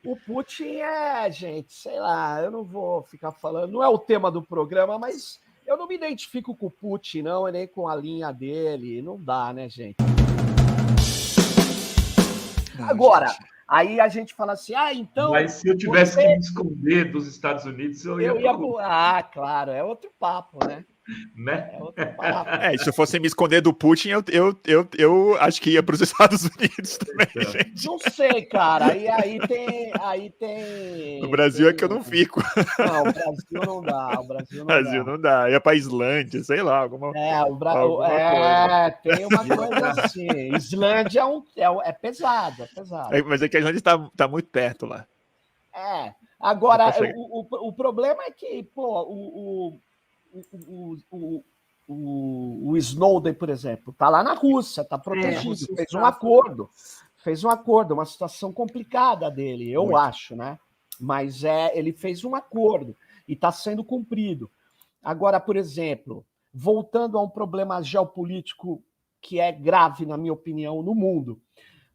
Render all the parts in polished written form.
O Putin gente, sei lá, eu não vou ficar falando, não é o tema do programa, mas eu não me identifico com o Putin, não, e nem com a linha dele, não dá, né, gente? Não, agora, gente. Aí a gente fala assim, então... Mas se eu tivesse que me esconder dos Estados Unidos, eu ia para claro, é outro papo, né? Né? É outro papo. E se eu fosse me esconder do Putin, eu acho que ia para os Estados Unidos também, gente. Não sei, cara. Aí tem. No Brasil é que eu não fico. Não, o Brasil não dá. O Brasil não dá. Ia para Islândia, sei lá, alguma coisa. Tem uma coisa assim. Islândia é pesado, é pesado. Mas é que a Islândia tá muito perto lá. Agora, o problema é que, o Snowden, por exemplo, está lá na Rússia, está protegido, fez um acordo, uma situação complicada dele, eu acho, né? Mas ele fez um acordo e está sendo cumprido. Agora, por exemplo, voltando a um problema geopolítico que é grave, na minha opinião, no mundo,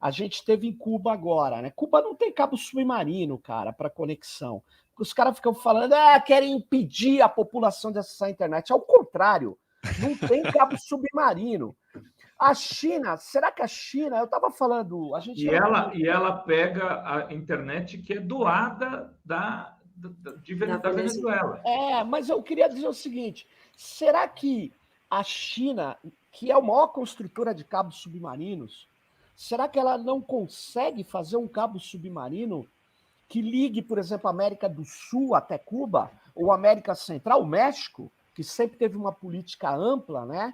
a gente teve em Cuba agora, né? Cuba não tem cabo submarino, cara, para conexão. Os caras ficam falando, querem impedir a população de acessar a internet. Ao contrário, não tem cabo submarino. A China, será que a China... Eu estava falando... E ela pega a internet que é doada da Venezuela. Mas eu queria dizer o seguinte, será que a China, que é a maior construtora de cabos submarinos, será que ela não consegue fazer um cabo submarino que ligue, por exemplo, a América do Sul até Cuba, ou América Central, o México, que sempre teve uma política ampla, né?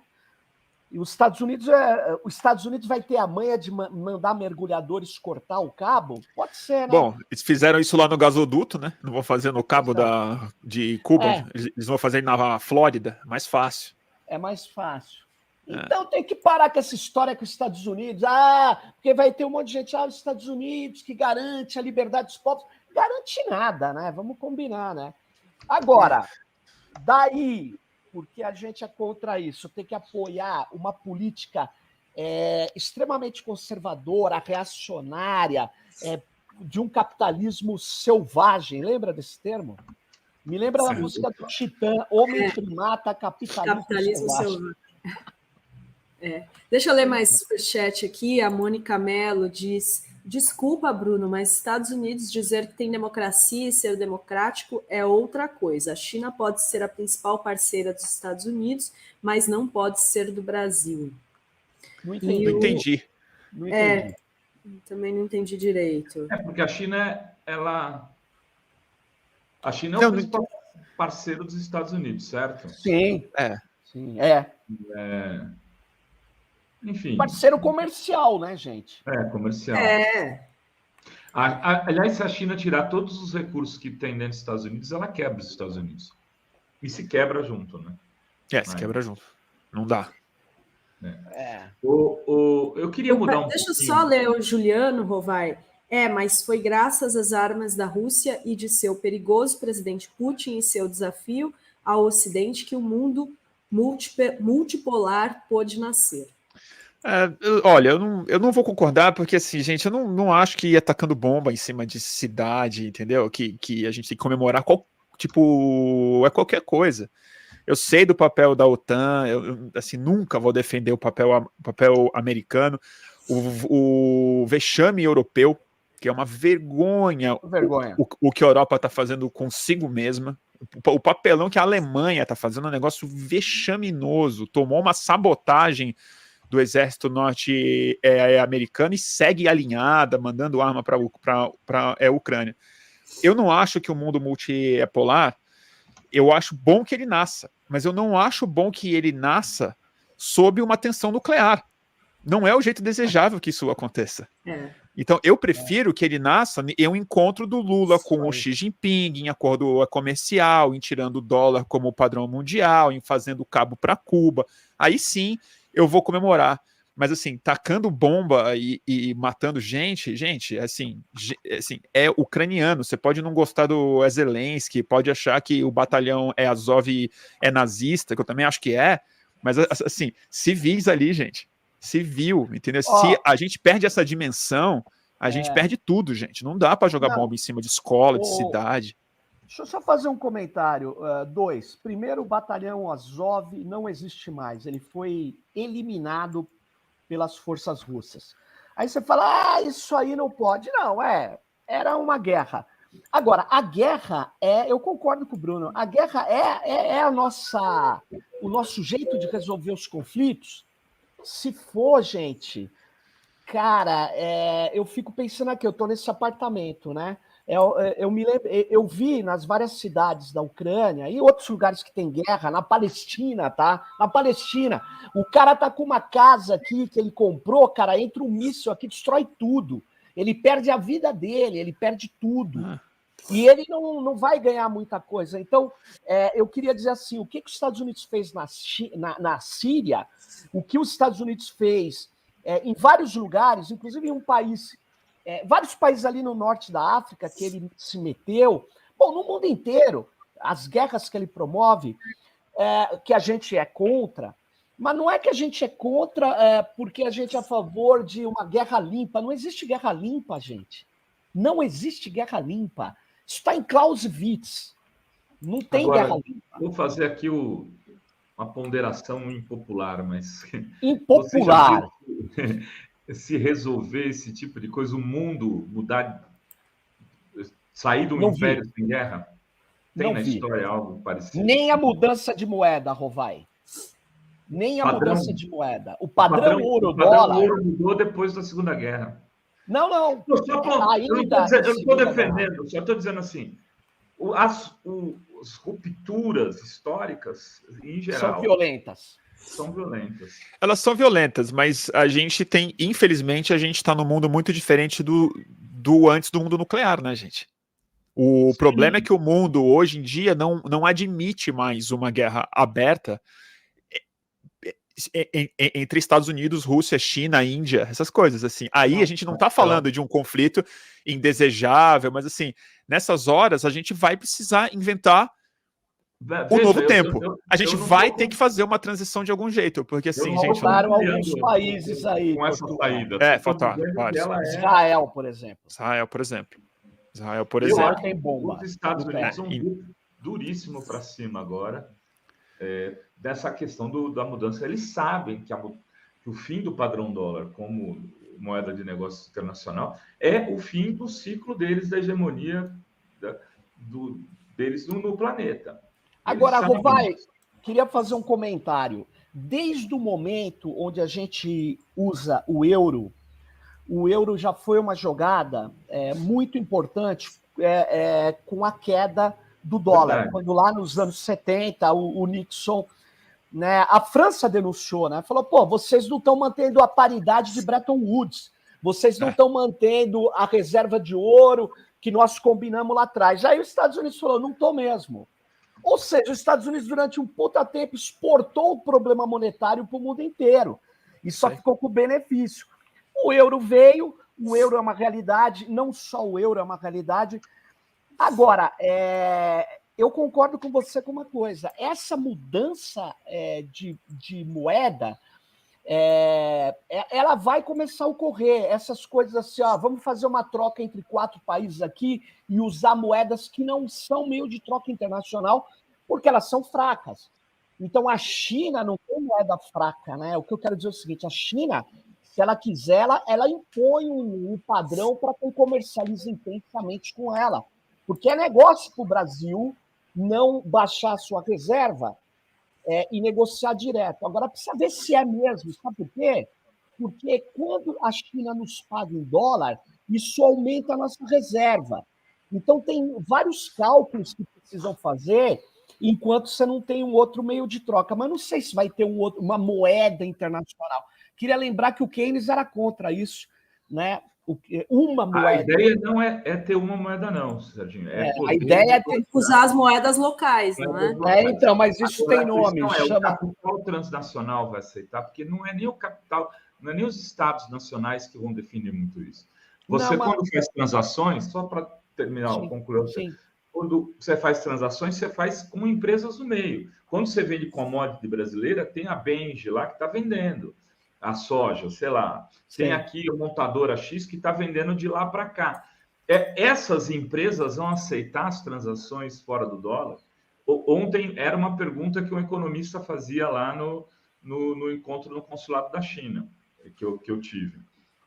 E os Estados Unidos vai ter a manha de mandar mergulhadores cortar o cabo? Pode ser, né? Bom, eles fizeram isso lá no gasoduto, né? Não vão fazer no cabo de Cuba. Eles vão fazer na Flórida, mais fácil. É mais fácil. Então tem que parar com essa história com os Estados Unidos. Porque vai ter um monte de gente, os Estados Unidos que garante a liberdade dos povos. Garante nada, né? Vamos combinar, né? Agora, daí, porque a gente é contra isso, tem que apoiar uma política extremamente conservadora, reacionária, de um capitalismo selvagem. Lembra desse termo? Me lembra da música do Titã, Homem Primata, Capitalismo Selvagem. Deixa eu ler mais superchat aqui. A Mônica Mello diz: desculpa, Bruno, mas Estados Unidos dizer que tem democracia e ser democrático é outra coisa. A China pode ser a principal parceira dos Estados Unidos, mas não pode ser do Brasil. Não entendi. Também não entendi direito. Porque a China, a China é o principal parceiro dos Estados Unidos, certo? Sim. Enfim. Parceiro comercial, né, gente? Comercial. Aliás, se a China tirar todos os recursos que tem dentro dos Estados Unidos, ela quebra os Estados Unidos. E se quebra junto, né? Se quebra junto. Não dá. Eu queria mudar um pouquinho. Deixa eu só ler o Juliano Rovai. Mas foi graças às armas da Rússia e de seu perigoso presidente Putin e seu desafio ao Ocidente que o mundo multipolar pôde nascer. Olha, eu não vou concordar, porque assim, gente, eu não acho que ir atacando bomba em cima de cidade, entendeu? Que a gente tem que comemorar qualquer coisa. Eu sei do papel da OTAN, eu assim, nunca vou defender o papel americano, o vexame europeu, que é uma vergonha. O que a Europa está fazendo consigo mesma. O papelão que a Alemanha está fazendo é um negócio vexaminoso. Tomou uma sabotagem do exército norte-americano e segue alinhada, mandando arma para a Ucrânia. Eu não acho que o mundo multipolar, eu acho bom que ele nasça, mas eu não acho bom que ele nasça sob uma tensão nuclear. Não é o jeito desejável que isso aconteça. Então, eu prefiro que ele nasça em um encontro do Lula com o Xi Jinping, em acordo comercial, em tirando o dólar como padrão mundial, em fazendo cabo para Cuba. Aí sim, eu vou comemorar. Mas, assim, tacando bomba e matando gente, assim, é ucraniano. Você pode não gostar do Zelensky, pode achar que o batalhão Azov é nazista, que eu também acho que mas, assim, civis ali, gente. Civil, entendeu? Se a gente perde essa dimensão, A gente perde tudo, gente. Não dá para jogar bomba em cima de escola, de cidade. Deixa eu só fazer um comentário. Dois. Primeiro, o batalhão Azov não existe mais. Ele foi eliminado pelas forças russas. Aí você fala, isso aí não pode. Não, era uma guerra. Agora, a guerra eu concordo com o Bruno, a guerra é o nosso jeito de resolver os conflitos. Se for, gente, cara, eu fico pensando aqui, eu tô nesse apartamento, né? Eu me lembro, eu vi nas várias cidades da Ucrânia e outros lugares que tem guerra, na Palestina, tá? Na Palestina, o cara tá com uma casa aqui que ele comprou, cara, entra um míssil aqui, destrói tudo. Ele perde a vida dele, ele perde tudo. E ele não vai ganhar muita coisa. Então, eu queria dizer assim, o que os Estados Unidos fez na Síria, o que os Estados Unidos fez em vários lugares, inclusive em um país... vários países ali no norte da África que ele se meteu, no mundo inteiro, as guerras que ele promove, que a gente é contra, mas não é que a gente é contra porque a gente é a favor de uma guerra limpa. Não existe guerra limpa, gente. Não existe guerra limpa. Isso está em Clausewitz. Não tem guerra limpa. Vou fazer aqui uma ponderação impopular, mas... Impopular. Se resolver esse tipo de coisa, o mundo mudar, sair do império sem guerra? Tem na história algo parecido? Nem a mudança de moeda, Rovai. Nem a mudança de moeda. O padrão ouro-dólar... O padrão ouro mudou depois da Segunda Guerra. Não. Eu não estou defendendo, só estou dizendo assim, as rupturas históricas, em geral... São violentas. Elas são violentas, mas a gente tem, infelizmente, a gente está num mundo muito diferente do antes do mundo nuclear, né, gente? O problema é que o mundo, hoje em dia, não admite mais uma guerra aberta entre Estados Unidos, Rússia, China, Índia, essas coisas, assim. Aí a gente não está falando de um conflito indesejável, mas, assim, nessas horas a gente vai precisar inventar um novo tempo. A gente vai ter que fazer uma transição de algum jeito, porque assim, gente... Faltaram alguns países aí. Com essa saída. Faltaram vários. Israel, por exemplo. Os Estados Unidos são duríssimo para cima agora dessa questão da mudança. Eles sabem que o fim do padrão dólar como moeda de negócio internacional é o fim do ciclo deles, da hegemonia deles no planeta. Agora, Rovai, queria fazer um comentário. Desde o momento onde a gente usa o euro já foi uma jogada muito importante com a queda do dólar. Verdade. Quando lá nos anos 70, o Nixon, né, a França denunciou, né, falou, vocês não estão mantendo a paridade de Bretton Woods, vocês não estão mantendo a reserva de ouro que nós combinamos lá atrás. Aí os Estados Unidos falou, não estou mesmo. Ou seja, os Estados Unidos, durante um puta tempo, exportou o problema monetário para o mundo inteiro. E só ficou com benefício. O euro veio, o euro é uma realidade, não só o euro é uma realidade. Agora, eu concordo com você com uma coisa. Essa mudança de moeda, ela vai começar a ocorrer. Essas coisas assim, vamos fazer uma troca entre 4 países aqui e usar moedas que não são meio de troca internacional, porque elas são fracas. Então, a China não tem moeda fraca, né? O que eu quero dizer é o seguinte, a China, se ela quiser, ela impõe um padrão para quem comercializa intensamente com ela. Porque é negócio para o Brasil não baixar a sua reserva e negociar direto. Agora, precisa ver se é mesmo. Sabe por quê? Porque quando a China nos paga em dólar, isso aumenta a nossa reserva. Então, tem vários cálculos que precisam fazer enquanto você não tem um outro meio de troca. Mas não sei se vai ter uma moeda internacional. Queria lembrar que o Keynes era contra isso, né? Uma moeda. A ideia não é ter uma moeda, não, Serginho. A ideia é ter usar as moedas locais, não é? Então, mas isso tem nome. O capital transnacional vai aceitar, porque não é nem o capital, não é nem os estados nacionais que vão definir muito isso. Você, quando faz transações, só para terminar, concluir, quando você faz transações, você faz com empresas no meio. Quando você vende commodity brasileira, tem a Benge lá que está vendendo. a soja, sei lá. Tem aqui a montadora X que está vendendo de lá para cá. Essas empresas vão aceitar as transações fora do dólar? Ontem era uma pergunta que um economista fazia lá no encontro no consulado da China, que eu tive.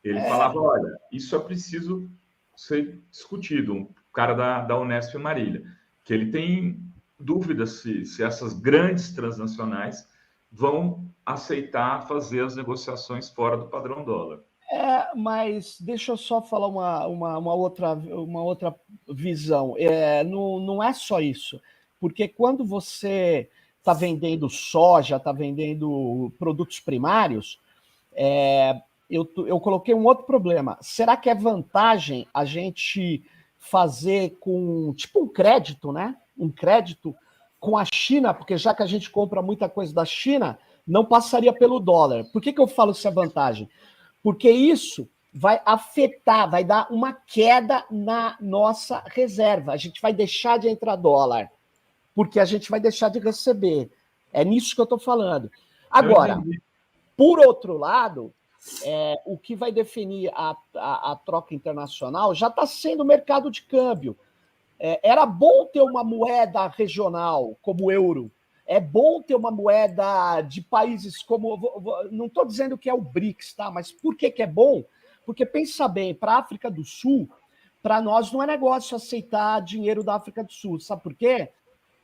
Ele falava, olha, isso é preciso ser discutido. Um cara da Unesp Marília, que ele tem dúvidas se essas grandes transnacionais vão aceitar fazer as negociações fora do padrão dólar. Mas deixa eu só falar uma outra visão. Não é só isso, porque quando você está vendendo soja, está vendendo produtos primários, eu coloquei um outro problema. Será que é vantagem a gente fazer com tipo um crédito, né? Um crédito com a China, porque já que a gente compra muita coisa da China, não passaria pelo dólar. Por que eu falo isso é vantagem? Porque isso vai afetar, vai dar uma queda na nossa reserva. A gente vai deixar de entrar dólar, porque a gente vai deixar de receber. É nisso que eu estou falando. Agora, por outro lado, o que vai definir a troca internacional já está sendo o mercado de câmbio. Era bom ter uma moeda regional como o euro. É bom ter uma moeda de países como... Não estou dizendo que é o BRICS, tá? Mas por que é bom? Porque, pensa bem, para a África do Sul, para nós não é negócio aceitar dinheiro da África do Sul. Sabe por quê?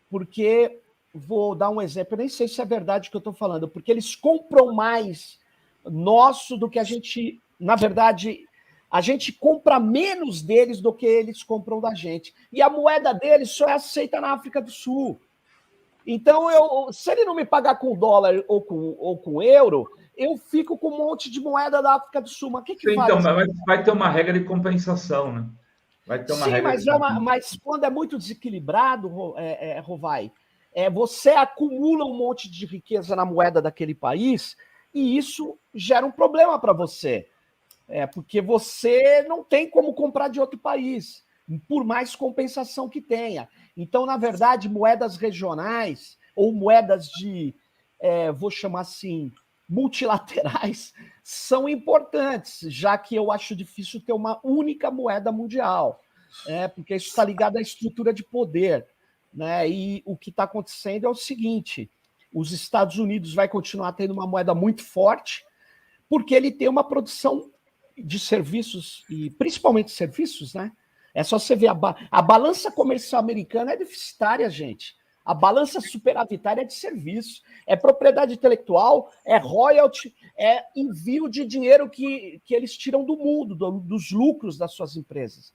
Porque, vou dar um exemplo, eu nem sei se é verdade o que eu estou falando, porque eles compram mais nosso do que a gente... Na verdade, a gente compra menos deles do que eles compram da gente. E a moeda deles só é aceita na África do Sul. Então, se ele não me pagar com dólar ou com euro, eu fico com um monte de moeda da África do Sul. Mas o que faz? Então, vai ter uma regra de compensação, né? Vai ter uma regra mas quando é muito desequilibrado, Rovai, você acumula um monte de riqueza na moeda daquele país e isso gera um problema para você. Porque você não tem como comprar de outro país, por mais compensação que tenha. Então, na verdade, moedas regionais ou moedas vou chamar assim, multilaterais, são importantes, já que eu acho difícil ter uma única moeda mundial, porque isso está ligado à estrutura de poder, né? E o que está acontecendo é o seguinte, os Estados Unidos vai continuar tendo uma moeda muito forte, porque ele tem uma produção de serviços, e principalmente serviços, né? É só você ver, a balança comercial americana é deficitária, gente. A balança superavitária é de serviço, é propriedade intelectual, é royalty, é envio de dinheiro que eles tiram do mundo, dos lucros das suas empresas.